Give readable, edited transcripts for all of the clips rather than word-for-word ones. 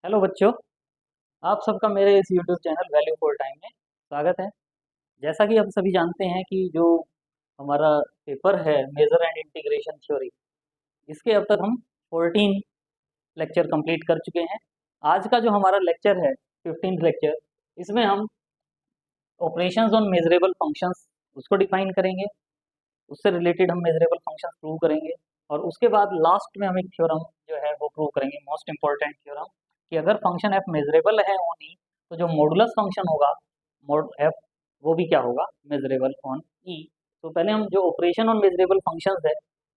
Hello बच्चों, आप सबका मेरे इस YouTube channel value for time में स्वागत है। जैसा कि हम सभी जानते हैं कि जो हमारा पेपर है मेजर एंड इंटीग्रेशन थ्योरी, इसके अब तक हम 14 लेक्चर कंप्लीट कर चुके हैं। आज का जो हमारा लेक्चर है 15th लेक्चर, इसमें हम ऑपरेशंस ऑन मेजरेबल फंक्शंस उसको डिफाइन करेंगे। उससे रिलेटेड हम मेजरेबल फंक्शंस प्रूव करेंगे और उसके बाद लास्ट में हम एक थ्योरम जो है वो प्रूव करेंगे, मोस्ट इंपॉर्टेंट थ्योरम, कि अगर फंक्शन एफ मेजरेबल है ऑन ई तो जो मॉडुलस फंक्शन होगा मोड एफ, वो भी क्या होगा, मेजरेबल ऑन ई। तो पहले हम जो ऑपरेशन ऑन मेजरेबल फंक्शंस है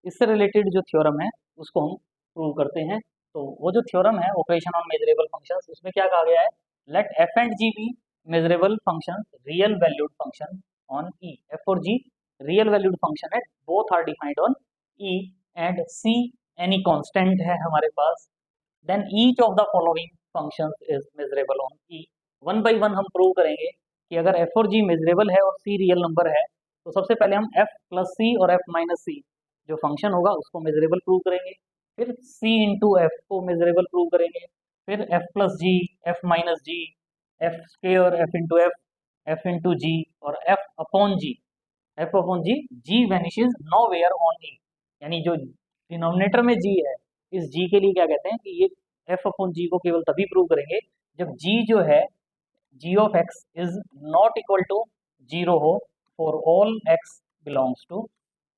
इससे रिलेटेड जो थ्योरम है उसको हम प्रूव करते हैं। तो वो जो थ्योरम है ऑपरेशन ऑन मेजरेबल फंक्शंस, उसमें क्या कहा गया है, let f and g be measurable function real valued function on E. F और जी रियल वैल्यूड फंक्शन है, both are defined on E and c any constant है हमारे पास, then each of the following functions is measurable on E. One by one हम prove करेंगे कि अगर F और जी मेजरेबल है और सी रियल नंबर है तो सबसे पहले हम एफ प्लस सी और एफ माइनस सी जो फंक्शन होगा उसको मेजरेबल प्रूव करेंगे, फिर सी इंटू एफ को मेजरेबल प्रूव करेंगे, फिर F plus G, F minus G, F square, F into F, F into G और F upon G. F upon G, G vanishes nowhere on E, यानी जो denominator में जी है, इस जी के लिए क्या कहते हैं कि ये एफ अपॉन जी को केवल तभी प्रूव करेंगे जब जी जो है G of x is not equal to zero हो for all X belongs to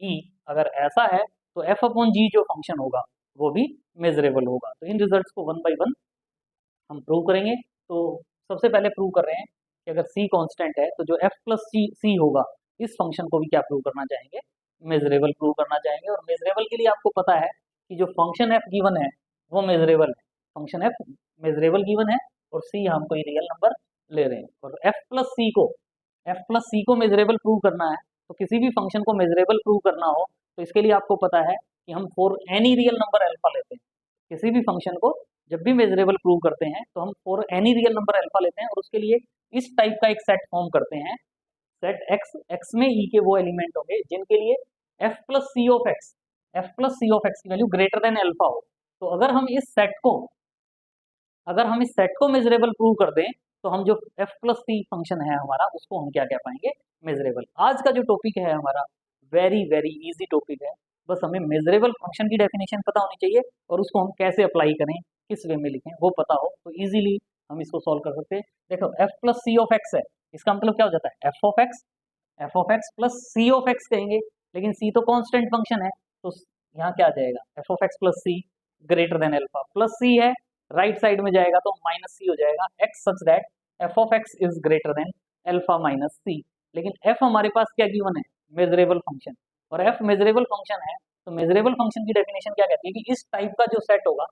E. अगर ऐसा है तो एफ अपॉन जी जो फंक्शन होगा वो भी मेजरेबल होगा। तो इन रिजल्ट्स को वन बाय वन हम प्रूव करेंगे। तो सबसे पहले प्रूव कर रहे हैं कि अगर c कांस्टेंट है तो जो f प्लस सी होगा इस फंक्शन को भी क्या प्रूव करना चाहेंगे, मेजरेबल प्रूव करना चाहेंगे। और मेजरेबल के लिए आपको पता है कि जो फंक्शन f गिवन है वो मेजरेबल है, फंक्शन f मेजरेबल गिवन है और c हम कोई रियल नंबर ले रहे हैं। और f प्लस सी को मेजरेबल प्रूव करना है, तो किसी भी फंक्शन को मेजरेबल प्रूव करना हो तो इसके लिए आपको पता है कि हम for any real number alpha लेते हैं। किसी भी फंक्शन को जब भी मेजरेबल प्रूव करते हैं तो हम for any real number alpha लेते हैं और उसके लिए इस टाइप का एक सेट फॉर्म करते हैं। सेट एक्स, एक्स में ई के वो एलिमेंट होंगे जिनके लिए F plus C of x की वैल्यू ग्रेटर देन अल्फा हो। तो अगर हम इस सेट को मेजरेबल प्रूव कर दें तो हम जो एफ प्लस सी फंक्शन है हमारा उसको हम क्या कह पाएंगे, मेजरेबल। आज का जो टॉपिक है हमारा वेरी वेरी इजी टॉपिक है। बस हमें मेजरेबल फंक्शन की डेफिनेशन पता होनी चाहिए और उसको हम कैसे अप्लाई करें, किस वे में लिखें वो पता हो तो इजीली हम इसको सॉल्व कर सकते हैं। देखो F plus C of X है, इसका मतलब क्या हो जाता है, F of x plus C of X कहेंगे, लेकिन सी तो कांस्टेंट फंक्शन है तो यहाँ क्या आ जाएगा, F of x plus C greater than alpha. Plus C है, राइट साइड में जाएगा तो माइनस सी हो जाएगा, x such that F of x is greater than alpha minus C. लेकिन एफ हमारे पास क्या गिवन है, मेजरेबल फंक्शन, और एफ मेजरेबल फंक्शन है तो मेजरेबल फंक्शन की डेफिनेशन क्या कहती है कि इस टाइप का जो सेट होगा,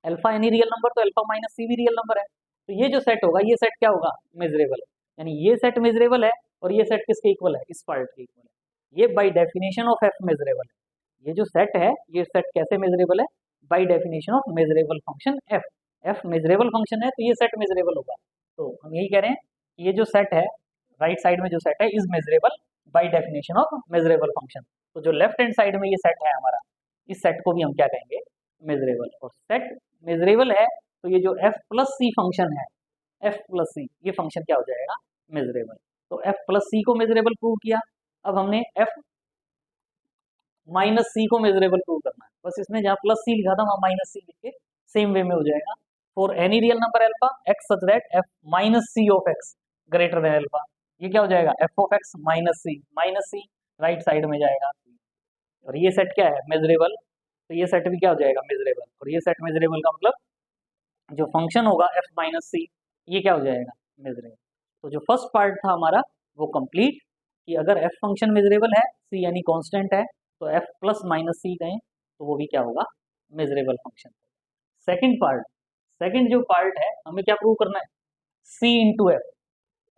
अल्फा एनी रियल नंबर तो अल्फा माइनस सी भी रियल नंबर है, तो ये जो सेट होगा ये सेट क्या होगा, मेजरेबल। यानी ये सेट मेजरेबल है और ये सेट किसके इक्वल है, इस पार्ट के इक्वल है। ये bye definition of F measurable है। ये जो सेट है ये सेट कैसे मेजरेबल है, bye definition of measurable function F. F measurable function है तो ये सेट मेजरेबल होगा। तो हम यही कह रहे हैं कि ये जो सेट है, राइट साइड में जो सेट है is measurable bye definition of measurable function. तो जो लेफ्ट हैंड साइड में ये सेट है हमारा, इस सेट को भी हम क्या कहेंगे, मेजरेबल। और सेट मेजरेबल है तो ये जो एफ प्लस सी फंक्शन है, एफ प्लस सी ये फंक्शन क्या हो जाएगा, मेजरेबल। तो एफ प्लस सी को मेजरेबल प्रूव किया, अब हमने एफ माइनस सी को मेजरेबल प्रूव करना है। बस इसमें जहाँ प्लस सी लिखा था वहाँ माइनस सी लिख के सेम वे में हो जाएगा। For any real number alpha X such that F minus C of x greater than alpha, ये क्या हो जाएगा, F of X minus C right side में जाएगा। और ये सेट क्या है, मेजरेबल, तो ये सेट भी क्या हो जाएगा, मेजरेबल। और ये सेट मेजरेबल का मतलब जो फंक्शन होगा एफ माइनस सी ये क्या हो जाएगा, मेजरेबल। तो जो फर्स्ट पार्ट था हमारा वो कंप्लीट, कि अगर एफ फंक्शन मेजरेबल है, सी यानी कांस्टेंट है, तो एफ प्लस माइनस सी कहें तो वो भी क्या होगा, measurable function. Second part, second जो पार्ट है हमें क्या प्रूव करना है, C into F.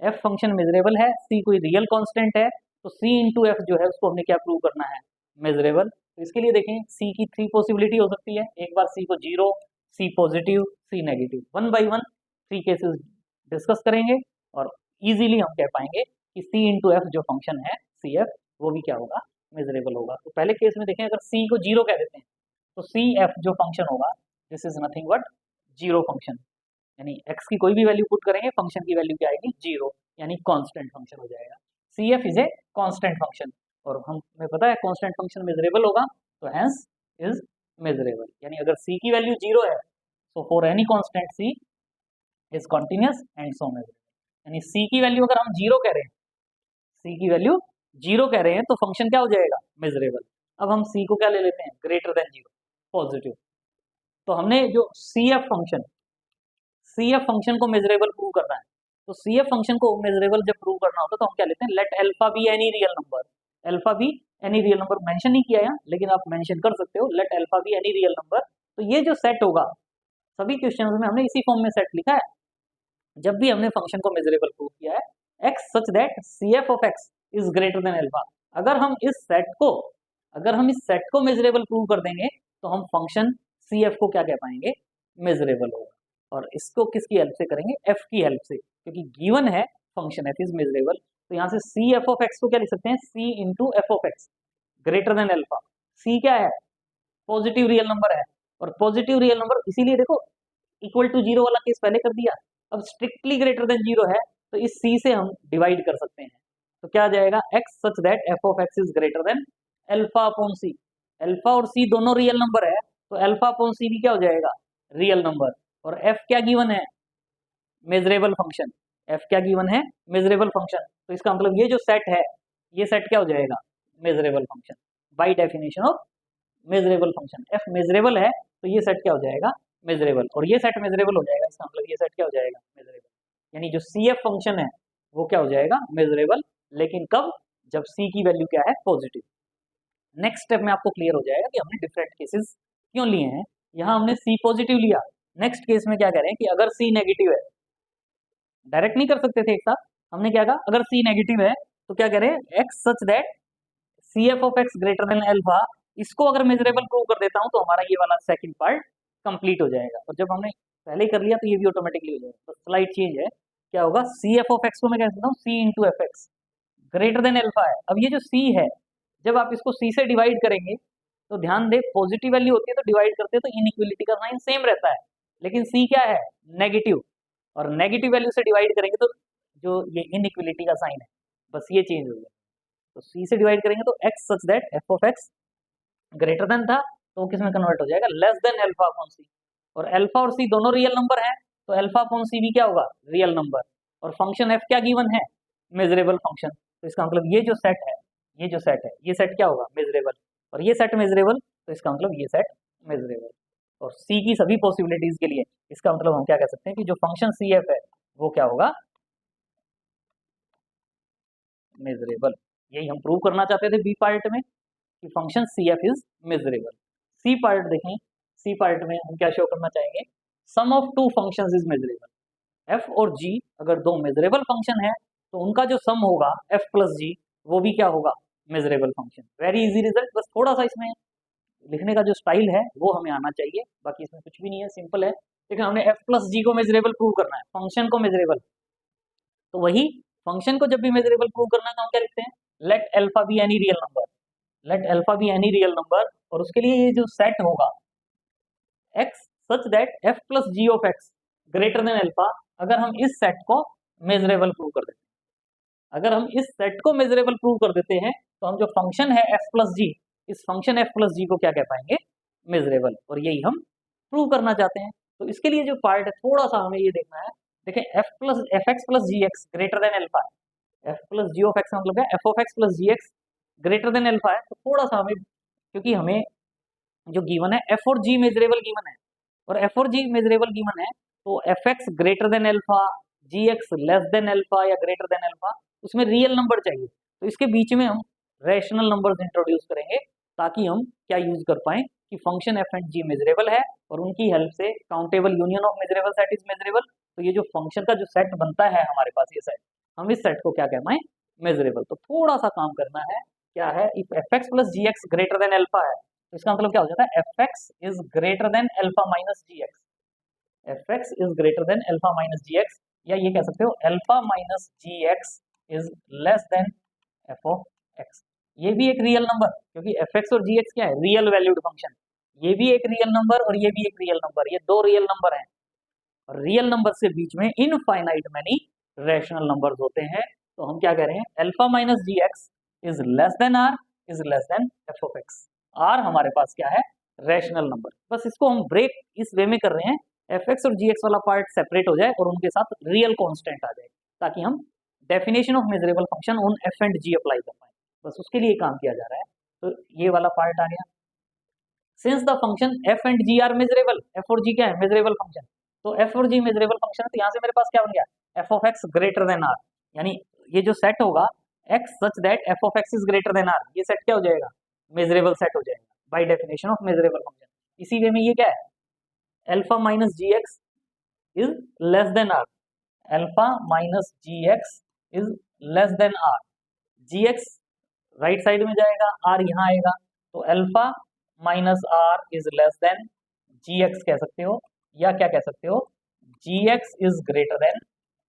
F function measurable है, सी कोई रियल कांस्टेंट है, तो सी इंटू एफ जो है उसको हमने क्या प्रूव करना है, मेजरेबल। तो इसके लिए देखें सी की थ्री पॉसिबिलिटी हो सकती है, एक बार सी को zero, C positive, C negative, one by one three cases discuss करेंगे और इजीली हम कह पाएंगे कि सी इंटू एफ जो फंक्शन है सी एफ वो भी क्या होगा, मेजरेबल होगा। तो पहले केस में देखें अगर सी को जीरो कह देते हैं तो सी एफ जो फंक्शन होगा this is nothing but zero function, यानी x की कोई भी वैल्यू पुट करेंगे फंक्शन की वैल्यू क्या आएगी, जीरो, यानी कांस्टेंट फंक्शन हो जाएगा। CF is a constant function, और हमें पता है कांस्टेंट फंक्शन मेजरेबल होगा, तो हेंस इज मेजरेबल, यानी अगर c की वैल्यू जीरो है तो for any constant c is continuous and so measurable, यानी c की वैल्यू अगर हम जीरो कह रहे हैं, c की वैल्यू जीरो कह रहे हैं तो फंक्शन क्या हो जाएगा, मेजरेबल। अब हम c को क्या ले लेते हैं, ग्रेटर देन जीरो, पॉजिटिव। तो हमने जो CF फंक्शन को मेजरेबल प्रूव करना है, तो CF फंक्शन को मेजरेबल जब प्रूव करना होता है तो हम क्या लेते हैं, let alpha be any real number. Alpha be any real number mention नहीं किया यहाँ, लेकिन आप मेंशन कर सकते हो, late alpha be any real number. तो ये जो सेट होगा, सभी क्वेश्चंस में हमने इसी फॉर्म में सेट लिखा है जब भी हमने फंक्शन को मेजरेबल प्रूव किया है, x such that CF of x is greater than alpha. अगर हम इस सेट को मेजरेबल प्रूव कर देंगे तो हम फंक्शन CF को क्या कह पाएंगे, मेजरेबल होगा। और इसको किसकी हेल्प से करेंगे, f की हेल्प से, क्योंकि गिवन है फंक्शन f इज मेजरेबल, तो यहाँ से CF ऑफ x को क्या लिख सकते हैं, c into F of x greater than alpha. c क्या है, पॉजिटिव रियल नंबर है, और पॉजिटिव रियल नंबर इसीलिए देखो इक्वल टू जीरो वाला केस पहले कर दिया, अब स्ट्रिक्टली ग्रेटर देन जीरो है तो इस c से हम डिवाइड कर सकते हैं, तो क्या आ जाएगा, x such that f of x is greater than alpha upon c। Alpha और c दोनों रियल नंबर है, तो अल्फा अपॉन c भी क्या हो जाएगा, रियल नंबर। और f क्या गिवन है, मेजरेबल फंक्शन, f क्या गिवन है, मेजरेबल फंक्शन। तो इसका मतलब ये जो सेट है, ये सेट क्या हो जाएगा, measurable function. Bye definition of measurable function, f measurable है तो ये सेट क्या हो जाएगा, मेजरेबल, और ये सेट मेजरेबल हो जाएगा, इसका मतलब ये सेट क्या हो जाएगा, मेजरेबल। यानी जो CF फंक्शन है वो क्या हो जाएगा, मेजरेबल, लेकिन कब, जब c की वैल्यू क्या है, पॉजिटिव। नेक्स्ट स्टेप में आपको क्लियर हो जाएगा कि हमने डिफरेंट केसेस क्यों लिए हैं। यहाँ हमने c पॉजिटिव लिया, नेक्स्ट केस में क्या कह रहे हैं कि अगर c नेगेटिव है, डायरेक्ट नहीं कर सकते थे एक साथ, हमने क्या कहा, अगर c नेगेटिव है तो क्या कह रहे हैं, x such that CF of x greater than alpha, इसको अगर मेजरेबल प्रूव कर देता हूं तो हमारा ये वाला सेकंड पार्ट कंप्लीट हो जाएगा। और जब हमने पहले ही कर लिया तो ये भी ऑटोमेटिकली हो जाएगा। तो स्लाइड चेंज है, क्या होगा, CF ऑफ x को मैं कह सकता हूँ c into F x greater than alpha है। अब ये जो c है, जब आप इसको c से डिवाइड करेंगे तो ध्यान दे, पॉजिटिव वैल्यू होती है तो डिवाइड करते हैं तो इनइक्वलिटी का साइन सेम रहता है, लेकिन c क्या है, नेगेटिव, और नेगेटिव वैल्यू से डिवाइड करेंगे तो जो ये इनइक्वलिटी का साइन है, बस ये चेंज हो गया। तो c से डिवाइड करेंगे तो x such that f of x greater then था तो वो किस में कन्वर्ट हो जाएगा, less than alpha upon c। और अल्फा और c दोनों रियल नंबर है तो अल्फा अपॉन c भी क्या होगा, रियल नंबर। और फंक्शन f क्या गिवन है, मेजरेबल फंक्शन। तो इसका मतलब ये जो सेट है, ये सेट क्या होगा, मेजरेबल, और ये सेट मेजरेबल, तो इसका मतलब ये सेट मेजरेबल। और c की सभी पॉसिबिलिटीज के लिए इसका मतलब हम क्या कह सकते हैं कि जो फंक्शन CF है वो क्या होगा, मेजरेबल। यही हम प्रूव करना चाहते थे बी पार्ट में कि function CF is measurable. C part देखें, सी पार्ट में हम क्या शो करना चाहेंगे, sum of two functions is measurable. f और g अगर दो मेजरेबल फंक्शन है तो उनका जो सम होगा f प्लस g, वो भी क्या होगा, measurable function. Very easy result, बस थोड़ा सा इसमें लिखने का जो स्टाइल है वो हमें आना चाहिए, बाकी इसमें कुछ भी नहीं है, सिंपल है। लेकिन हमने f प्लस जी को मेजरेबल प्रूव करना है, फंक्शन को मेजरेबल, तो वही फंक्शन को जब भी मेजरेबल प्रूव करना है तो हम क्या लिखते हैं, let alpha be any real number, let alpha be any real number. और उसके लिए ये जो सेट होगा x such that f plus ji of x greater than alpha, अगर हम इस सेट को मेजरेबल प्रूव कर देते हैं, अगर हम इस सेट को मेजरेबल प्रूव कर देते हैं तो हम जो फंक्शन है f प्लस जी, इस फंक्शन f प्लस जी को क्या कह पाएंगे, मेजरेबल। और यही हम प्रूव करना चाहते हैं। तो इसके लिए जो पार्ट है थोड़ा सा हमें ये देखना है, देखें f x plus g x greater than alpha है, f plus ji of x का मतलब है f of x plus g x greater than alpha है, तो थोड़ा सा हमें, क्योंकि हमें जो गिवन है f और g मेजरेबल गिवन है, और f और g मेजरेबल गिवन है, तो F x greater than alpha, G X less than alpha या ग्रेटर देन अल्फा, उसमें रियल नंबर चाहिए। तो इसके बीच में हम रैशनल नंबर्स इंट्रोड्यूस करेंगे ताकि हम क्या यूज कर पाए कि function f and g measurable है और उनकी हेल्प से countable union of measurable set is measurable. तो ये जो फंक्शन का जो सेट बनता है हमारे पास, ये सेट, हम इस सेट को क्या कह पाए, मेजरेबल। तो थोड़ा सा काम करना है, क्या है, if f x plus g x greater than alpha है तो इसका मतलब क्या हो जाता है, f x is greater than alpha minus g x, F x is greater than alpha minus g x, या ये कह सकते हो alpha minus g x is less than f of x. ये भी एक रियल नंबर, क्योंकि एफ एक्स और जी एक्स क्या है, रियल वैल्यूड फंक्शन, ये भी एक रियल नंबर और ये भी एक रियल नंबर, ये दो रियल नंबर हैं। और रियल नंबर से बीच में इनफाइनाइट मैनी रैशनल नंबर्स होते हैं। तो हम क्या कह रहे हैं, alpha minus g x is less than r is less than f of x. R हमारे पास क्या है, रैशनल नंबर। बस इसको हम ब्रेक इस वे में कर रहे हैं, एफ एक्स और जी एक्स वाला पार्ट सेपरेट हो जाए और उनके साथ रियल कांस्टेंट आ जाए, ताकि हम definition of measurable function on f and g apply कर पाए। बस उसके लिए काम किया जा रहा है। तो ये वाला पार्ट आ गया। Since the function F and G are measurable, F और जी क्या है, मेजरेबल फंक्शन, तो एफ और जी मेजरेबल फंक्शन है, तो यहाँ से मेरे पास क्या बन गया, f of x greater than r, यानी ये जो सेट होगा x such that F of x is greater than r, ये सेट क्या हो जाएगा, मेजरेबल सेट हो जाएगा by definition of measurable function. इसी वे में ये क्या है, alpha minus g x is less than r, alpha minus g x is less than r, g x right side में जाएगा, आर यहाँ आएगा, तो alpha minus R is less than G X कह सकते हो, या क्या कह सकते हो, G x is greater than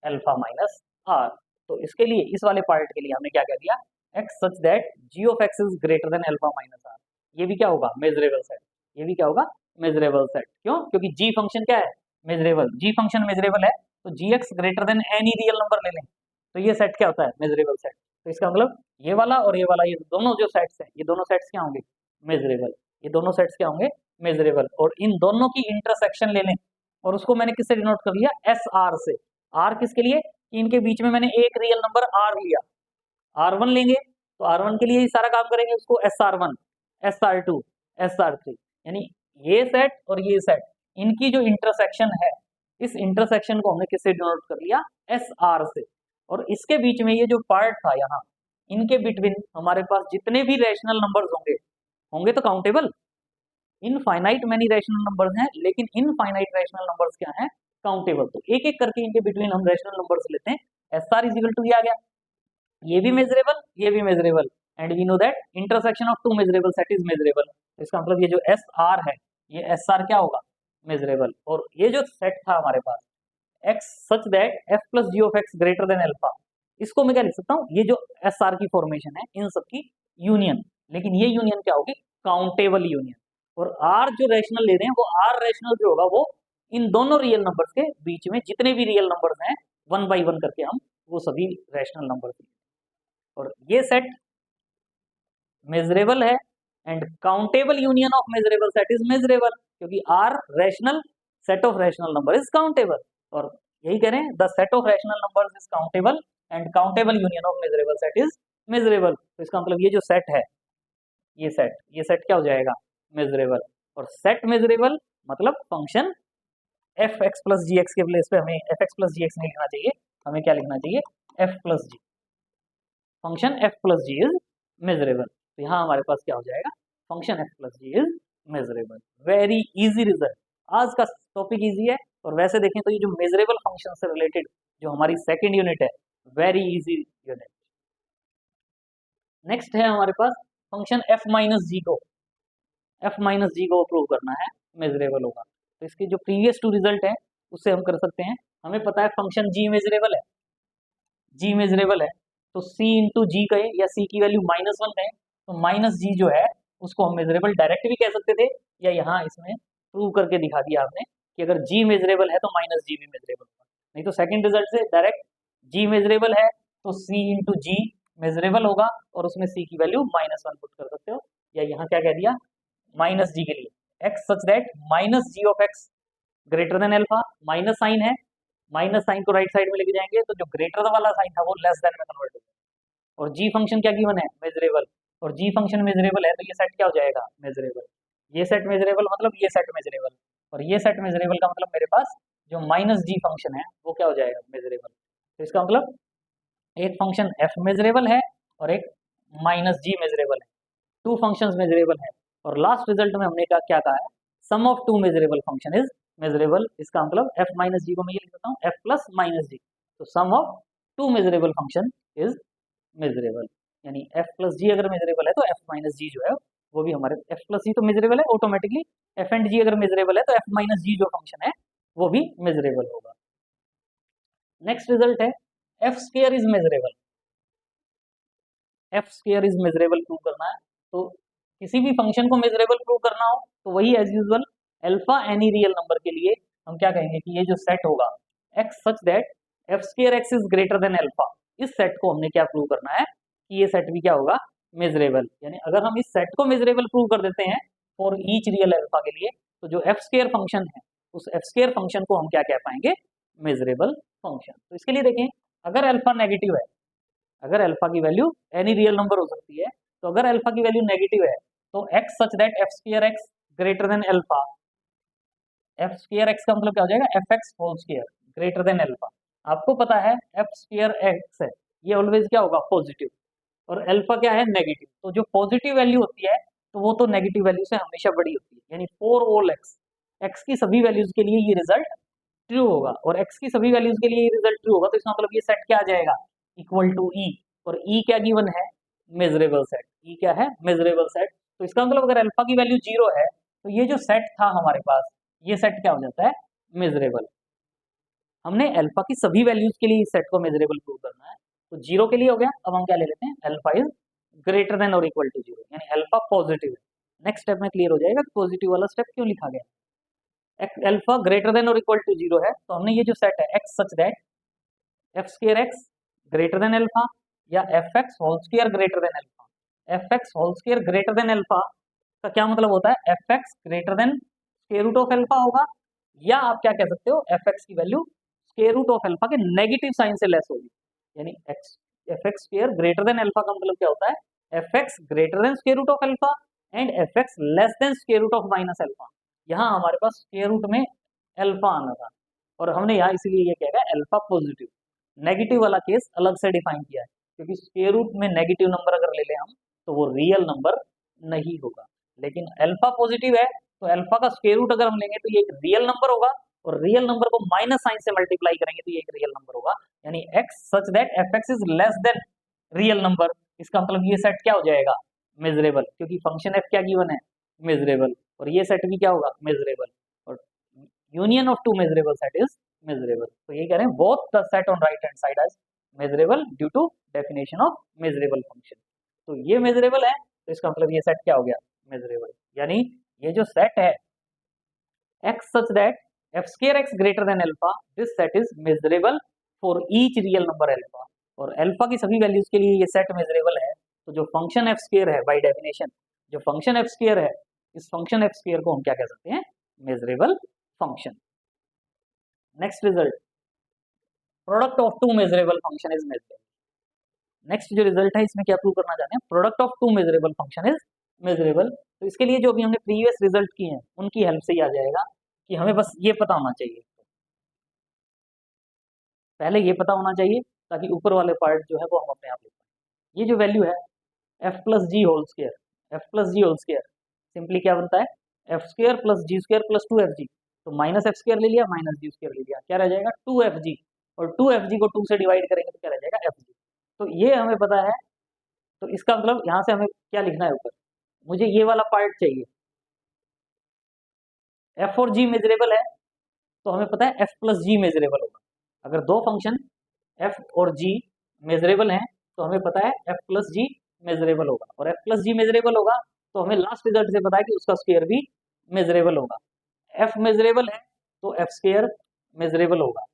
alpha minus R. तो इसके लिए, इस वाले पार्ट के लिए हमने क्या कह दिया, x such that g of x is greater than alpha minus r. ये भी क्या होगा, मेजरेबल सेट, ये भी क्या होगा, मेजरेबल सेट। क्यों, क्योंकि जी फंक्शन क्या है, मेजरेबल, जी फंक्शन मेजरेबल है, तो G x greater than any real number ले लें, तो ये सेट क्या होता है, मेजरेबल सेट। तो इसका मतलब ये वाला और ये वाला, ये दोनों जो सेट्स हैं, ये दोनों सेट्स क्या होंगे, मेजरेबल, ये दोनों सेट्स क्या होंगे, मेजरेबल। और इन दोनों की इंटरसेक्शन ले लें, और उसको मैंने किससे डिनोट कर लिया, एस आर से। आर किसके लिए, कि इनके बीच में मैंने एक रियल नंबर आर लिया, आर वन लेंगे, तो आर वन के लिए ही सारा काम करेंगे, उसको S r one, S r two, S r three, यानी ये सेट और ये सेट, इनकी जो इंटरसेक्शन है, इस इंटरसेक्शन को हमने किससे डिनोट कर लिया, एस आर से। और इसके बीच में ये जो पार्ट था यहाँ, इनके बिटवीन हमारे पास जितने भी रैशनल नंबर्स होंगे, होंगे तो countable, infinite many rational numbers हैं, लेकिन इनफाइनाइट रैशनल नंबर्स क्या हैं, काउंटेबल। तो एक एक करके इनके बिटवीन हम रैशनल नंबर्स लेते हैं, S r is equal to, ये आ गया, ये भी मेजरेबल, ये भी measurable, and we know that intersection of two measurable set is measurable. इसका मतलब ये जो एस आर है, ये एस आर क्या होगा, मेजरेबल। और ये जो सेट था हमारे पास, X such that F plus ji of x greater than alpha, इसको मैं क्या लिख सकता हूँ, ये जो एस आर की फॉर्मेशन है, इन सबकी यूनियन, लेकिन ये यूनियन क्या होगी, काउंटेबल यूनियन। और आर जो रैशनल ले रहे हैं, वो आर रैशनल जो होगा, वो इन दोनों रियल नंबर्स के बीच में जितने भी रियल नंबर्स हैं, वन बाई वन करके हम वो सभी रैशनल नंबर्स, और ये सेट मेजरेबल है, and countable union of measurable set is measurable, क्योंकि R rational, set of rational number is countable. और यही कह रहे हैं, the set of rational numbers is countable and countable union of measurable set is measurable. तो इसका मतलब ये जो सेट है, ये सेट क्या हो जाएगा, मेजरेबल। और सेट मेजरेबल मतलब function f x plus g x के प्लेस पे हमें f x plus g x नहीं लिखना चाहिए, हमें क्या लिखना चाहिए, f plus g, function f plus g is measurable. तो यहाँ हमारे पास क्या हो जाएगा, function f plus g is measurable. Very easy result, आज का टॉपिक इजी है। और वैसे देखें तो ये जो मेजरेबल फंक्शन से रिलेटेड जो हमारी सेकंड यूनिट है, वेरी इजी यूनिट। नेक्स्ट है हमारे पास फंक्शन एफ माइनस जी को, एफ माइनस जी को प्रूव करना है, मेजरेबल होगा। तो इसके जो प्रीवियस टू रिजल्ट है, उससे हम कर सकते हैं। हमें पता है फंक्शन जी मेजरेबल है, जी मेजरेबल है, तो सी इंटू जी कहें या सी की वैल्यू माइनस वन कहें, तो माइनस जी जो है उसको हम मेजरेबल डायरेक्ट भी कह सकते थे, या यहाँ इसमें प्रूव करके दिखा दिया आपने कि अगर जी मेजरेबल है तो माइनस जी भी मेजरेबल होगा। नहीं तो सेकंड रिजल्ट से डायरेक्ट जी मेजरेबल है तो सी इंटू जी मेजरेबल होगा, और उसमें सी की वैल्यू माइनस वन पुट कर सकते हो, या यहाँ क्या कह दिया, माइनस जी के लिए x such that minus g of x greater than alpha, minus sign है, माइनस साइन को राइट साइड में लेके जाएंगे तो जो ग्रेटर वाला साइन था वो लेस देन में कन्वर्ट हो जाएगा। और जी फंक्शन क्या गिवन है, मेजरेबल, और जी फंक्शन मेजरेबल है, तो ये सेट क्या हो जाएगा, मेजरेबल। ये सेट मेजरेबल मतलब ये सेट मेजरेबल, और ये सेट मेजरेबल का मतलब मेरे पास जो माइनस जी फंक्शन है वो क्या हो जाएगा, मेजरेबल। तो इसका मतलब एक फंक्शन एफ मेजरेबल है और एक माइनस जी मेजरेबल है, टू फंक्शंस मेजरेबल है। और लास्ट रिजल्ट में हमने क्या कहा है, sum of two measurable function is measurable. इसका मतलब एफ माइनस जी को मैं ये लिख सकता हूँ एफ प्लस माइनस जी, तो sum of two measurable function is measurable. यानी एफ प्लस जी अगर मेजरेबल है तो एफ माइनस जी जो है वो भी हमारे, एफ प्लस जी तो मेजरेबल है ऑटोमेटिकली, एफ एंड जी अगर मेजरेबल है तो एफ माइनस जी जो फंक्शन है वो भी मेजरेबल होगा। नेक्स्ट रिजल्ट है F square is measurable, F square is measurable prove करना है। तो किसी भी फंक्शन को मेजरेबल प्रूव करना हो तो वही as usual, alpha any real number के लिए हम क्या कहेंगे कि ये जो सेट होगा x such that F square x is greater than alpha, इस सेट को हमने क्या प्रूव करना है कि ये सेट भी क्या होगा, मेजरेबल। यानी अगर हम इस सेट को मेजरेबल प्रूव कर देते हैं फॉर ईच रियल अल्फा के लिए, तो जो एफ स्क्वायर फंक्शन है उस एफ स्क्वायर फंक्शन को हम क्या कह पाएंगे, मेजरेबल फंक्शन। तो इसके लिए देखें, अगर अल्फा नेगेटिव है, अगर अल्फा की वैल्यू एनी रियल नंबर हो सकती है, तो अगर अल्फा की वैल्यू नेगेटिव है तो x such that F square x greater than alpha, f square x का मतलब क्या हो जाएगा, f x whole square greater than alpha. आपको पता है एफ स्क्वायर एक्स है ये ऑलवेज क्या होगा, पॉजिटिव, और अल्फा क्या है, नेगेटिव। तो जो पॉजिटिव वैल्यू होती है तो वो तो नेगेटिव वैल्यू से हमेशा बड़ी होती है, यानी फॉर ऑल एक्स, एक्स की सभी वैल्यूज के लिए ये रिजल्ट ट्रू होगा, और एक्स की सभी वैल्यूज के लिए ये रिजल्ट ट्रू होगा। तो इसका मतलब ये सेट क्या आ जाएगा, इक्वल टू ई, और ई क्या गिवन है, मेजरेबल सेट। ई क्या है, मेजरेबल सेट। तो इसका मतलब अगर अल्फा की वैल्यू 0 है तो ये जो सेट था हमारे पास, ये सेट क्या हो जाता है, मेजरेबल। हमने अल्फा की सभी वैल्यूज के लिए इस सेट को मेजरेबल प्रूव करना है। तो 0 के लिए हो गया, अब हम क्या ले लेते हैं, अल्फा इज ग्रेटर देन और इक्वल टू 0, यानी अल्फा पॉजिटिव है। नेक्स्ट स्टेप में क्लियर हो जाएगा पॉजिटिव वाला स्टेप क्यों लिखा गया। अल्फा ग्रेटर देन और इक्वल टू 0 है, तो हमने ये जो सेट है X such that F square x greater than alpha, या F x whole square greater than alpha. F x whole square greater than alpha का क्या मतलब होता है, f x greater than square root of alpha होगा, या आप क्या कह सकते हो, एफ एक्स की value square root of alpha के नेगेटिव साइन से लेस होगी, यानी x F x square greater than alpha का मतलब क्या होता है, f x greater than square root of alpha and f x less than square root of minus alpha. यहाँ हमारे पास स्क्वायर रूट में अल्फा आना था, और हमने यहाँ इसीलिए ये क्या है, अल्फा पॉजिटिव। नेगेटिव वाला केस अलग से डिफाइन किया है, क्योंकि स्क्वायर रूट में नेगेटिव नंबर अगर ले लें हम तो वो रियल नंबर नहीं होगा, लेकिन अल्फा पॉजिटिव है तो अल्फा का स्क्वायर रूट अगर हम लेंगे तो ये एक रियल नंबर होगा, और रियल नंबर को माइनस साइन से मल्टीप्लाई करेंगे तो ये एक रियल नंबर होगा, यानी x such that f x is less than real number. इसका मतलब ये सेट क्या हो जाएगा, मेजरेबल, क्योंकि फंक्शन एफ क्या गिवन है, मेजरेबल, और ये सेट भी क्या होगा, मेजरेबल, और union of two measurable set is measurable. तो ये कह रहे हैं both the set on right hand side as measurable due to definition of measurable function. तो ये मेजरेबल है, तो इसका मतलब ये सेट क्या हो गया, मेजरेबल। यानी ये जो सेट है X such that F square x greater than alpha, this set is measurable for each real number alpha, और अल्फा की सभी वैल्यूज के लिए ये सेट मेजरेबल है। तो जो फंक्शन एफ स्क्वायर है बाय डेफिनेशन, जो फंक्शन एफ स्क्वायर है, इस फंक्शन एफ स्क्वायर को हम क्या कह सकते हैं, measurable function. Next result, product of two measurable function is measurable. Next जो रिजल्ट है इसमें क्या प्रूव करना चाहते हैं, product of two measurable function is measurable. तो इसके लिए जो भी हमने प्रीवियस रिजल्ट किए हैं उनकी हेल्प से ही आ जाएगा, कि हमें बस ये पता होना चाहिए, पहले ये पता होना चाहिए ताकि ऊपर वाले पार्ट जो है वो हम अपने आप लिख पाए। ये जो वैल्यू है F plus G whole square, F plus G whole square simply क्या बनता है, F square plus G square plus two F G. तो माइनस एफ स्क्वायर ले लिया, माइनस जी स्क्वायर ले लिया, क्या रह जाएगा, टू एफ जी, और टू एफ जी को टू से डिवाइड करेंगे तो क्या रह जाएगा, एफ जी। तो ये हमें पता है, तो इसका मतलब यहाँ से हमें क्या लिखना है ऊपर, मुझे ये वाला पार्ट चाहिए। एफ और जी मेजरेबल है तो हमें पता है एफ प्लस जी मेजरेबल होगा। अगर दो फंक्शन एफ और जी मेजरेबल हैं तो हमें पता है एफ प्लस जी मेजरेबल होगा, और एफ प्लस जी मेजरेबल होगा तो हमें लास्ट रिजल्ट से पता है कि उसका स्क्वायर भी मेजरेबल होगा। एफ मेजरेबल है तो एफ स्क्वायर मेजरेबल होगा,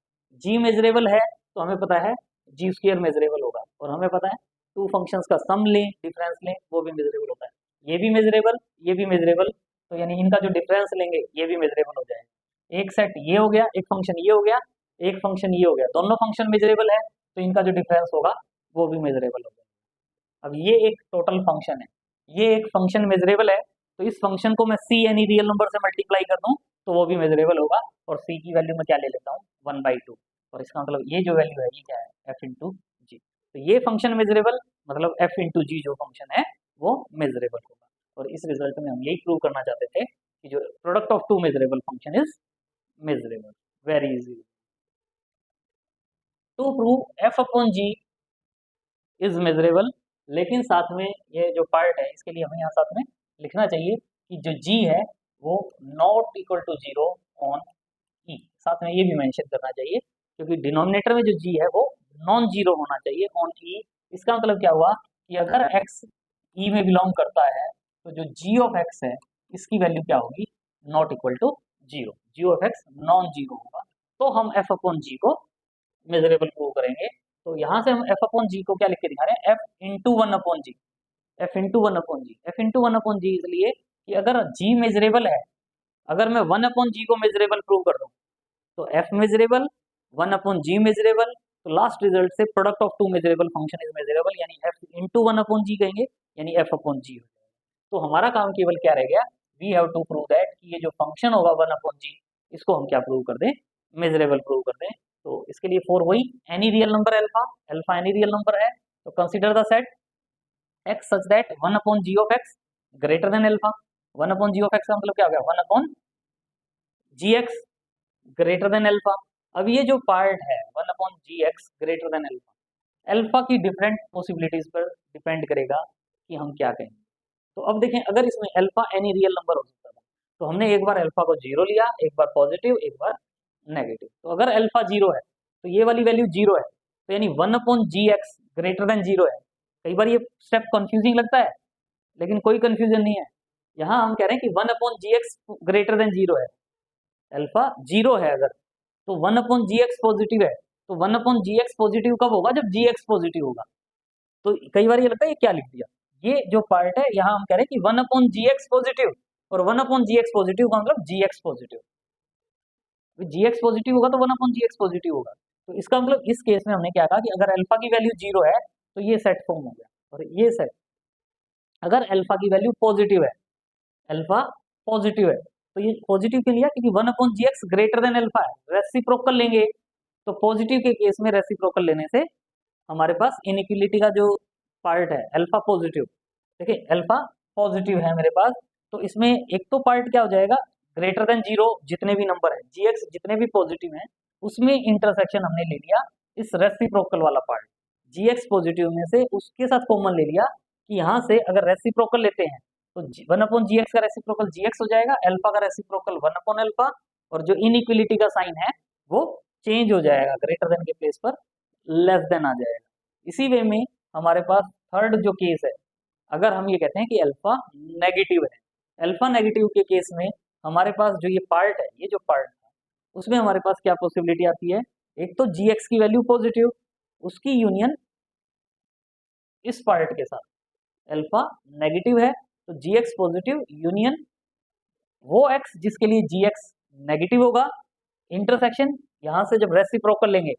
जी मेजरेबल है तो हमें पता है जी स्क्वायर मेजरेबल होगा, और हमें पता है टू फंक्शंस का सम लें डिफरेंस लें वो भी मेजरेबल होता है। ये भी मेजरेबल, ये भी मेजरेबल, तो यानी इनका जो डिफरेंस लेंगे ये भी मेजरेबल हो जाएगा। एक सेट ये हो गया, एक फंक्शन ये हो गया, एक फंक्शन ये हो गया, दोनों फंक्शन मेजरेबल है तो इनका जो डिफरेंस होगा वो भी मेजरेबल हो जाएगा। अब ये एक टोटल फंक्शन है, ये एक फंक्शन मेजरेबल है, तो इस फंक्शन को मैं सी यानी रियल नंबर से मल्टीप्लाई कर दूं तो वो भी मेजरेबल होगा, और सी की वैल्यू मैं क्या ले लेता हूँ, 1/2, और इसका मतलब ये जो वैल्यू है ये क्या है, एफ इंटू जी। तो ये फंक्शन मेजरेबल मतलब एफ इंटू जी जो फंक्शन है वो मेजरेबल होगा, और इस रिजल्ट में हम यही प्रूव करना चाहते थे कि जो product of two measurable function is measurable. Very easy. To prove f upon g is measurable, लेकिन साथ में ये जो पार्ट है इसके लिए हमें यहाँ साथ में लिखना चाहिए कि जो जी है वो नॉट इक्वल टू 0 ऑन ई, साथ में ये भी मेंशन करना चाहिए क्योंकि डिनोमिनेटर में जो जी है वो नॉन जीरो होना चाहिए ऑन ई। इसका मतलब क्या हुआ कि अगर एक्स ई में बिलोंग करता है तो जो जी ऑफ एक्स है इसकी वैल्यू क्या होगी, not equal to zero, g of x non zero होगा, तो हम एफ अपॉन जी को मेजरेबल प्रूव करेंगे। तो यहाँ से हम एफ अपॉन जी को क्या लिख के दिखा रहे हैं, F into one upon G, F into one upon G, F into one upon जी इसलिए कि अगर जी मेजरेबल है, अगर मैं वन अपॉन जी को मेजरेबल प्रूव कर दूँ तो f measurable, one upon g measurable, तो लास्ट रिजल्ट से product of two measurable function is measurable, यानी f into one upon g कहेंगे, यानी एफ अपॉन जी हो जाएगा। तो हमारा काम केवल क्या रह गया, we have to prove that कि ये जो फंक्शन होगा वन अपॉन जी, इसको हम क्या प्रूव कर दें, मेजरेबल प्रूव कर दें। तो इसके लिए फॉर वही any real number alpha, alpha any real number है, तो consider the set X such that one upon G of x greater than alpha. One upon G of x का मतलब क्या हो गया, वन अपॉन जी एक्स ग्रेटर देन अल्फा। अब ये जो पार्ट है वन अपॉन जी x greater than alpha, alpha की डिफरेंट पॉसिबिलिटीज पर डिपेंड करेगा कि हम क्या कहेंगे। तो अब देखें, अगर इसमें अल्फा एनी रियल नंबर हो सकता था, तो हमने एक बार अल्फा को जीरो लिया, एक बार पॉजिटिव, एक बार नेगेटिव। तो अगर अल्फा जीरो है तो ये वाली वैल्यू जीरो है, तो यानी वन अपॉन जी एक्स ग्रेटर देन जीरो है। कई बार ये स्टेप कंफ्यूजिंग लगता है, लेकिन कोई कंफ्यूजन नहीं है। यहाँ हम कह रहे हैं कि वन अपॉन जी एक्स ग्रेटर देन जीरो है, अल्फा जीरो है अगर, तो वन अपॉन जी एक्स पॉजिटिव है, तो वन अपॉन जी एक्स पॉजिटिव कब होगा, जब जी एक्स पॉजिटिव होगा। तो कई बार ये लगता है ये क्या लिख दिया, ये जो पार्ट है यहाँ हम कह रहे हैं कि वन अपॉन जी एक्स पॉजिटिव, और वन अपॉन जी एक्स पॉजिटिव का मतलब जी एक्स पॉजिटिव, जी एक्स पॉजिटिव होगा तो वन अपॉन जी एक्स पॉजिटिव होगा। तो इसका मतलब इस केस में हमने क्या कहा कि अगर अल्फा की वैल्यू जीरो है तो ये सेट फॉर्म हो गया, और ये सेट अगर अल्फा की वैल्यू पॉजिटिव है, अल्फा पॉजिटिव है, तो ये पॉजिटिव के लिए क्योंकि वन अपॉन जी एक्स ग्रेटर देन अल्फा है, रेसिप्रोकल लेंगे, तो पॉजिटिव के केस में रेसिप्रोकल लेने से हमारे पास इनइक्वलिटी का जो पार्ट है अल्फा पॉजिटिव, देखिए अल्फा पॉजिटिव है मेरे पास, तो इसमें एक तो पार्ट क्या हो जाएगा, ग्रेटर देन जीरो जितने भी नंबर है जी एक्स जितने भी पॉजिटिव हैं उसमें इंटरसेक्शन हमने ले लिया इस रेसिप्रोकल वाला पार्ट, जी एक्स पॉजिटिव में से उसके साथ कॉमन ले लिया कि यहाँ से अगर रेसिप्रोकल लेते हैं तो वन अपॉन जी एक्स का रेसिप्रोकल जी एक्स हो जाएगा, अल्फा का रेसिप्रोकल वन अपॉन अल्फा, और जो इनइक्वलिटी का साइन है वो चेंज हो जाएगा, ग्रेटर देन के प्लेस पर लेस देन आ जाएगा। इसी वे में हमारे पास थर्ड जो केस है, अगर हम ये कहते हैं कि अल्फा नेगेटिव है, अल्फा नेगेटिव के केस में हमारे पास जो ये पार्ट है, ये जो पार्ट था उसमें हमारे पास क्या पॉसिबिलिटी आती है, एक तो जी एक्स की वैल्यू पॉजिटिव, उसकी यूनियन इस पार्ट के साथ, अल्फा नेगेटिव है तो जी एक्स पॉजिटिव यूनियन वो एक्स जिसके लिए जी एक्स नेगेटिव होगा, इंटरसेक्शन यहाँ से जब रेसिप्रोकल लेंगे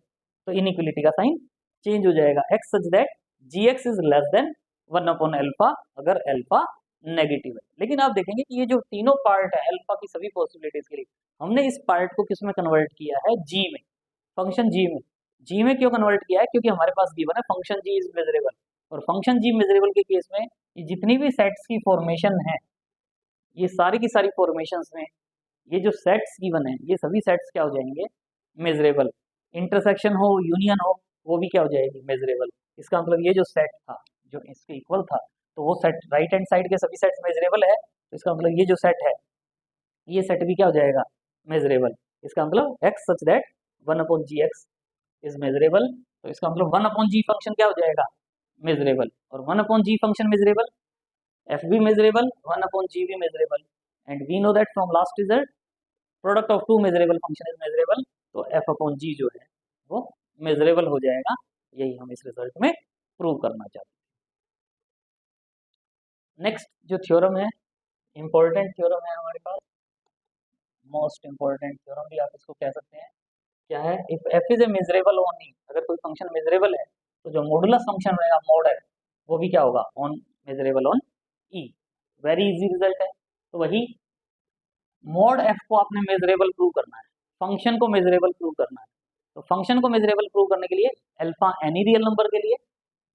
तो इनइक्वलिटी का साइन चेंज हो जाएगा, x such that g x is less than one upon alpha अगर अल्फा नेगेटिव है। लेकिन आप देखेंगे कि ये जो तीनों पार्ट है अल्फा की सभी पॉसिबिलिटीज के लिए, हमने इस पार्ट को किस में कन्वर्ट किया है, जी में, फंक्शन जी में। जी में क्यों कन्वर्ट किया है, क्योंकि हमारे पास गिवन है फंक्शन जी इज मेजरेबल, और फंक्शन जी मेजरेबल के केस में ये जितनी भी सेट्स की फॉर्मेशन है, ये सारी की सारी फॉर्मेशंस में ये जो सेट्स गिवन है ये सभी सेट्स क्या हो जाएंगे, मेजरेबल, इंटरसेक्शन हो यूनियन हो वो भी क्या हो जाएगी, मेजरेबल। इसका मतलब ये जो सेट था जो इसके इक्वल था, तो वो सेट राइट हैंड साइड के सभी सेट्स मेजरेबल है, तो इसका मतलब ये जो सेट है ये सेट भी क्या हो जाएगा, मेजरेबल। इसका मतलब x such that one upon ji x is measurable, तो इसका मतलब वन अपॉन जी फंक्शन क्या हो जाएगा, मेजरेबल, और one upon g function measurable, f भी मेजरेबल, वन अपॉन जी भी measurable, and we know that from last result product of two measurable function is measurable, तो एफ अपॉन जी जो है वो मेजरेबल हो जाएगा। यही हम इस रिजल्ट में प्रूव करना चाहते हैं। नेक्स्ट जो थ्योरम है, इंपॉर्टेंट थ्योरम है हमारे पास, मोस्ट इंपॉर्टेंट थ्योरम भी आप इसको कह सकते हैं। क्या है, if F is a measurable on E, अगर कोई फंक्शन मेजरेबल है तो जो मॉडुलस फंक्शन रहेगा मोड है वो भी क्या होगा, on measurable on E. Very easy result है। तो वही मोड एफ को आपने मेजरेबल प्रूव करना है, फंक्शन को मेजरेबल प्रूव करना है। तो फंक्शन को मेजरेबल प्रूव करने के लिए अल्फा एनी रियल नंबर के लिए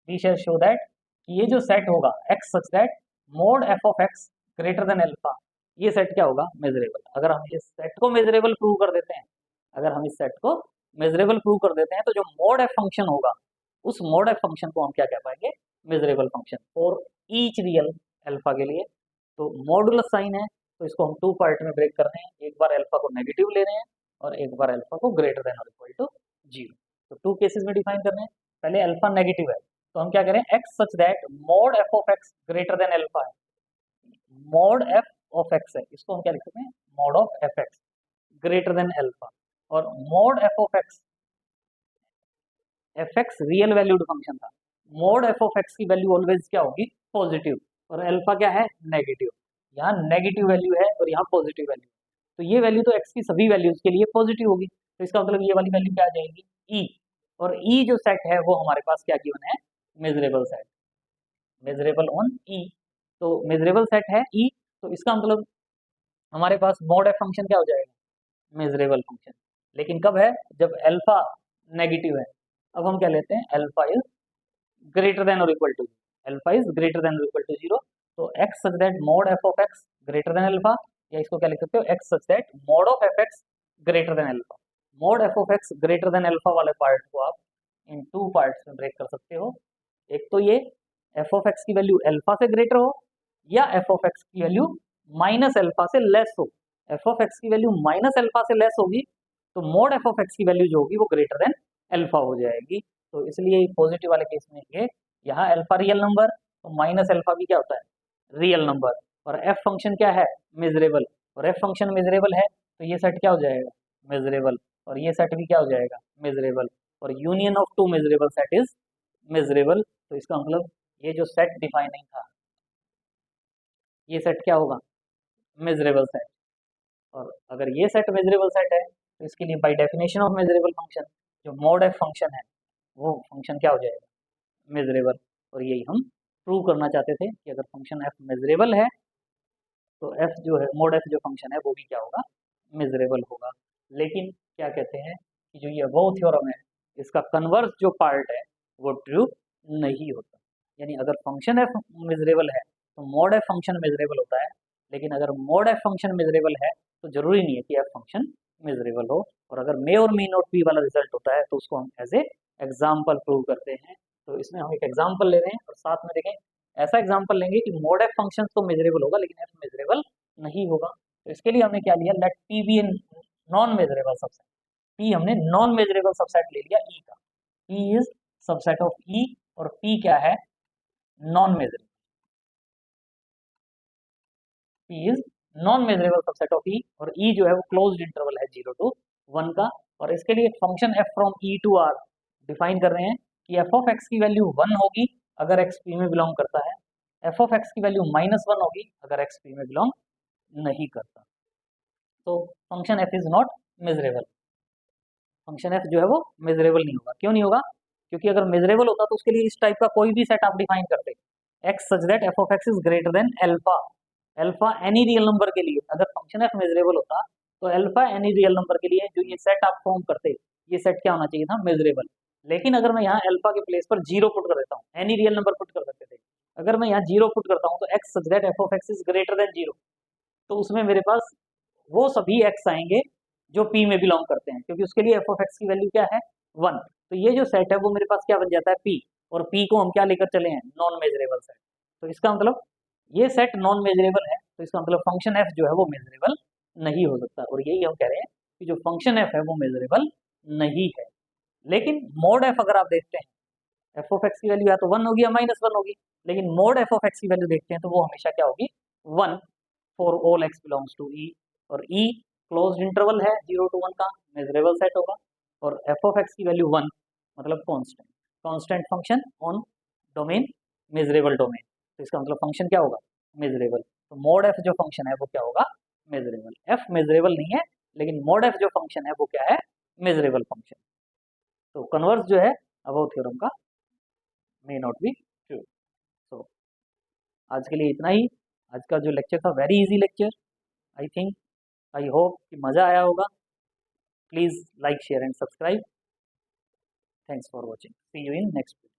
वी शैल शो दैट कि ये जो सेट होगा x such that mod F of x greater than alpha, ये सेट क्या होगा, मेजरेबल। अगर हम इस सेट को मेजरेबल प्रूव कर देते हैं, अगर हम इस सेट को मेजरेबल प्रूव कर देते हैं तो जो मोड एफ फंक्शन होगा उस मोड एफ फंक्शन को हम क्या कह पाएंगे, measurable function for each real alpha के लिए। तो मॉडुलस साइन है, तो इसको हम टू पार्ट में ब्रेक कर रहे हैं, एक बार अल्फा को नेगेटिव ले रहे हैं और एक बार अल्फा को ग्रेटर देन और इक्वल टू जीरो। तो टू केसेस में डिफाइन कर रहे हैं, पहले अल्फा नेगेटिव है तो हम क्या करें, X such that mod F of x greater than alpha है, मोड एफ ऑफ एक्स है, इसको हम क्या लिख सकते हैं, mod of F x. Greater than alpha, और mod F of X, F X real valued function था, मोड एफ ऑफ एक्स की वैल्यू ऑलवेज क्या होगी, पॉजिटिव, और अल्फा क्या है, नेगेटिव। यहाँ नेगेटिव वैल्यू है और यहाँ पॉजिटिव वैल्यू, तो ये वैल्यू तो एक्स की सभी वैल्यूज के लिए पॉजिटिव होगी, तो इसका मतलब ये वाली वैल्यू क्या आ जाएगी, ई। और ई जो सेट है वो हमारे पास क्या गिवन है, मेजरेबल सेट, मेजरेबल ऑन ई, तो मेजरेबल सेट है ई, तो इसका मतलब हमारे पास मोड एफ फंक्शन क्या हो जाएगा, मेजरेबल फंक्शन। लेकिन कब है, जब अल्फा नेगेटिव है। अब हम क्या लेते हैं, अल्फा इज ग्रेटर देन और equal to, alpha is greater than और इक्वल टू 0, तो x such that mod F of x greater than alpha, या इसको क्या लिख सकते हो, x such that mod of F x greater than alpha. Mod F of x greater than alpha वाले part को आप इन टू पार्ट्स में ब्रेक कर सकते हो, एक तो ये एफ ऑफ एक्स की वैल्यू अल्फा से ग्रेटर हो, या एफ ऑफ एक्स की वैल्यू माइनस अल्फा से लेस हो। एफ ऑफ एक्स की वैल्यू माइनस अल्फा से लेस होगी तो मोड एफ ऑफ एक्स की वैल्यू जो होगी वो ग्रेटर देन अल्फा हो जाएगी, तो इसलिए पॉजिटिव वाले केस में ये यहाँ अल्फा रियल नंबर, तो माइनस अल्फा भी क्या होता है, रियल नंबर, और एफ फंक्शन क्या है, मेजरेबल, और एफ फंक्शन मेजरेबल है तो ये सेट क्या हो जाएगा, मेजरेबल, और ये सेट भी क्या हो जाएगा, मेजरेबल, और union of two measurable set is measurable, तो इसका मतलब ये जो सेट डिफाइनिंग था ये सेट क्या होगा, मेजरेबल सेट, और अगर ये सेट मेजरेबल सेट है तो इसके लिए bye definition of measurable function जो मोड एफ फंक्शन है वो फंक्शन क्या हो जाएगा, मेजरेबल, और यही हम प्रूव करना चाहते थे कि अगर फंक्शन एफ मेजरेबल है तो एफ जो है, मोड एफ जो फंक्शन है वो भी क्या होगा, मेजरेबल होगा। लेकिन क्या कहते हैं कि जो ये अबव थ्योरम है इसका कन्वर्स जो पार्ट है वो ट्रू नहीं होता, यानी अगर फंक्शन एफ मेजरेबल है तो मोड एफ फंक्शन मेजरेबल होता है, लेकिन अगर मोड एफ फंक्शन मेजरेबल है तो जरूरी नहीं है कि एफ फंक्शन मेजरेबल हो, और अगर मे और मे नॉट बी वाला रिजल्ट होता है तो उसको हम एज ए एग्जाम्पल प्रूव करते हैं। तो इसमें हम एक एग्जाम्पल ले रहे हैं और साथ में देखें ऐसा एग्जाम्पल लेंगे कि मोड एफ फंक्शन तो मेजरेबल होगा लेकिन एफ मेजरेबल नहीं होगा, तो इसके लिए हमने क्या लिया, let P be an non measurable subset, P हमने नॉन मेजरेबल सबसेट ले लिया ई का, P is subset of E, और पी क्या है, non measurable, P is non measurable subset of E, और ई जो है वो क्लोज्ड इंटरवल है 0 to 1 का, और इसके लिए function f from E to R define कर रहे हैं कि एफ ऑफ एक्स की वैल्यू 1 होगी अगर एक्स पी में बिलोंग करता है, एफ ऑफ एक्स की वैल्यू -1 होगी अगर एक्स पी में बिलोंग नहीं करता, तो function F is not measurable, function F जो है वो मेजरेबल नहीं होगा। क्यों नहीं होगा, क्योंकि अगर मेजरेबल होता तो उसके लिए इस टाइप का कोई भी सेट आप डिफाइन करते, x such that F of x is greater than alpha, alpha any real number के लिए, अगर फंक्शन एफ मेजरेबल होता तो अल्फा एनी रियल नंबर के लिए जो ये सेट आप फॉर्म करते, ये सेट क्या होना चाहिए था, मेजरेबल। लेकिन अगर मैं यहाँ अल्फा के प्लेस पर 0 पुट कर देता हूँ, एनी रियल नंबर पुट कर सकते थे, अगर मैं यहाँ 0 पुट करता हूँ तो x such that F of x is greater then 0, तो उसमें मेरे पास वो सभी एक्स आएंगे जो पी में बिलोंग करते हैं, क्योंकि उसके लिए एफ ऑफ एक्स की वैल्यू क्या है, 1, तो ये जो सेट है वो मेरे पास क्या बन जाता है, पी, और पी को हम क्या लेकर चले हैं, नॉन मेजरेबल सेट, तो इसका मतलब ये सेट नॉन मेजरेबल है, तो इसका मतलब फंक्शन एफ जो है वो मेजरेबल नहीं हो सकता, और यही हम कह रहे हैं कि जो फंक्शन एफ है वो मेजरेबल नहीं है। लेकिन मोड एफ अगर आप देखते हैं, एफ ऑफ एक्स की वैल्यू या तो 1 होगी या -1 होगी, लेकिन मोड एफ ऑफ एक्स की वैल्यू देखते हैं तो वो हमेशा क्या होगी, 1 for all X belongs to E, और ई क्लोज्ड इंटरवल है 0 to 1 का, मेजरेबल सेट होगा, और एफ ऑफ एक्स की वैल्यू 1 मतलब constant, constant function on domain measurable domain, तो इसका मतलब फंक्शन क्या होगा, मेजरेबल, तो मोड एफ जो फंक्शन है वो क्या होगा, मेजरेबल, एफ मेजरेबल नहीं है लेकिन मोड एफ जो फंक्शन है वो क्या है, मेजरेबल फंक्शन, तो कन्वर्स जो है अबव थ्योरम का मे नॉट बी ट्रू। तो आज के लिए इतना ही, आज का जो लेक्चर था very easy lecture, I think, I hope कि मज़ा आया होगा। Please like share and subscribe, thanks for watching, see you in next video.